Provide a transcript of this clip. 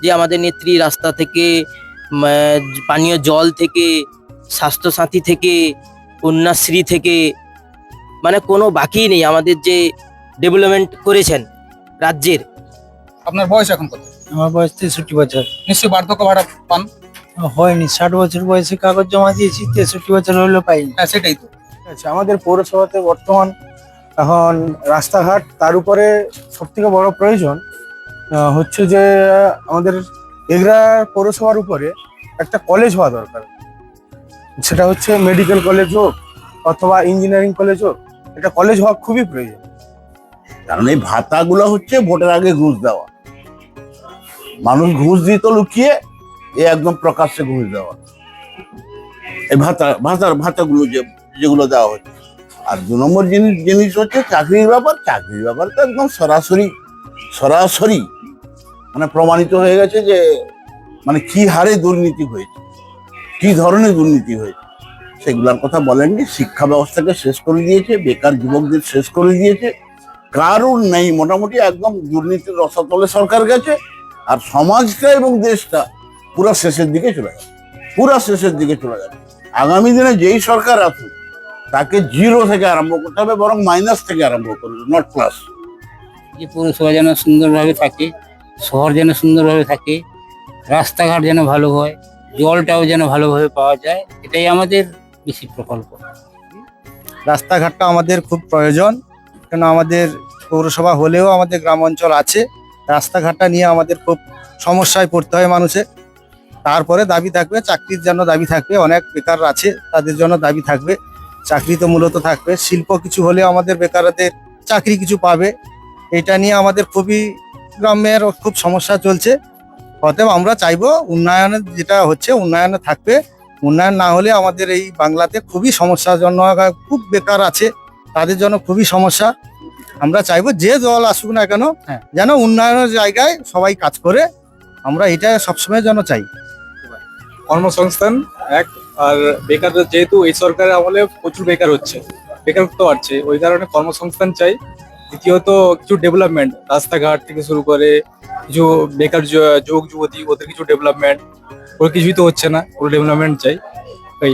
যে আমাদের নেত্রী রাস্তা থেকে পানীয় জল থেকে স্বাস্থ্যসাথী থেকে কন্যাশ্রী থেকে মানে কোনো বাকি নেই আমাদের যে ডেভেলপমেন্ট করেছেন রাজ্যের। আপনার বয়স এখন কত? আমার বয়স 63 বছর। নিশ্চয়ই বার্ধক্য ভাতা পান। হয়নি, 60 বছর বয়সে কাগজ জমা দিয়েছি, 63 বছর হলো পাইনি। হ্যাঁ, সেটাই তো। আচ্ছা, আমাদের পৌরসভাতে বর্তমান এখন রাস্তাঘাট, তার উপরে সব থেকে বড় প্রয়োজন হচ্ছে যে আমাদের এগরা পৌরসভার উপরে একটা কলেজ হওয়া দরকার। সেটা হচ্ছে মেডিকেল কলেজ হোক অথবা ইঞ্জিনিয়ারিং কলেজ হোক, একটা কলেজ হওয়া খুবই প্রয়োজন। কারণ এই ভাতাগুলো হচ্ছে ভোটের আগে ঘুষ দেওয়া, মানুষ ঘুষ দিত লুকিয়ে, এ একদম প্রকাশ্যে ঘুষ দেওয়া। এই ভাতাগুলো যেগুলো দেওয়া হচ্ছে। আর 2 নম্বর জিনিস হচ্ছে চাকরির ব্যাপার। চাকরির ব্যাপার তো একদম সরাসরি মানে প্রমাণিত হয়ে গেছে যে মানে কি হারে দুর্নীতি হয়েছে, কি ধরনের দুর্নীতি হয়েছে, সেগুলোর কথা বলেননি। শিক্ষা ব্যবস্থাকে শেষ করে দিয়েছে, বেকার যুবকদের শেষ করে দিয়েছে, কারণ নেই, মোটামুটি একদম দুর্নীতির রসাতলে সরকার গেছে। আর সমাজটা এবং দেশটা পুরো শেষের দিকে চলে যাবে। আগামী দিনে যেই সরকার আসুক তাকে 0 থেকে আরম্ভ করতে হবে, বরং মাইনাস থেকে আরম্ভ করবে, নট প্লাস। যে পৌরসভা যেন সুন্দরভাবে থাকে, শহর যেন সুন্দরভাবে থাকে, রাস্তাঘাট যেন ভালো হয়, জলটাও যেন ভালোভাবে পাওয়া যায়, এটাই আমাদের বেশি প্রকল্প। রাস্তাঘাটটা আমাদের খুব প্রয়োজন, কেন আমাদের পৌরসভা হলেও আমাদের গ্রাম অঞ্চল আছে। রাস্তাঘাটটা নিয়ে আমাদের খুব সমস্যায় পড়তে হয় মানুষের। তারপরে দাবি থাকবে চাকরির জন্য, দাবি থাকবে, অনেক বেকার আছে তাদের জন্য দাবি থাকবে। চাকরি তো মূলত থাকবে, শিল্প কিছু হলে আমাদের বেকারদের চাকরি কিছু পাবে। এটা নিয়ে আমাদের খুবই গ্রামের খুব সমস্যা চলছে। অতএব আমরা চাইবো উন্নয়নের যেটা হচ্ছে উন্নয়নে থাকবে। উন্নয়ন না হলে আমাদের এই বাংলাতে খুবই সমস্যাজনক, খুব বেকার আছে তাদের জন্য খুবই সমস্যা। আমরা চাইবো যে দল আসুক না কেন যেন উন্নয়নের জায়গায় সবাই কাজ করে, আমরা এটা সবসময় যেন চাই। কর্মসংস্থান এক, আর বেকার, যেহেতু এই সরকারের আমলে প্রচুর বেকার হচ্ছে, বেকারত্ব বাড়ছে, ওই কারণে কর্মসংস্থান চাই। দ্বিতীয়ত কিছু ডেভেলপমেন্ট, রাস্তাঘাট থেকে শুরু করে কিছু বেকার যুবক যুবতী, ওদের কিছু ডেভেলপমেন্ট, ওর কিছুই তো হচ্ছে না, ওর ডেভেলপমেন্ট চাই। এই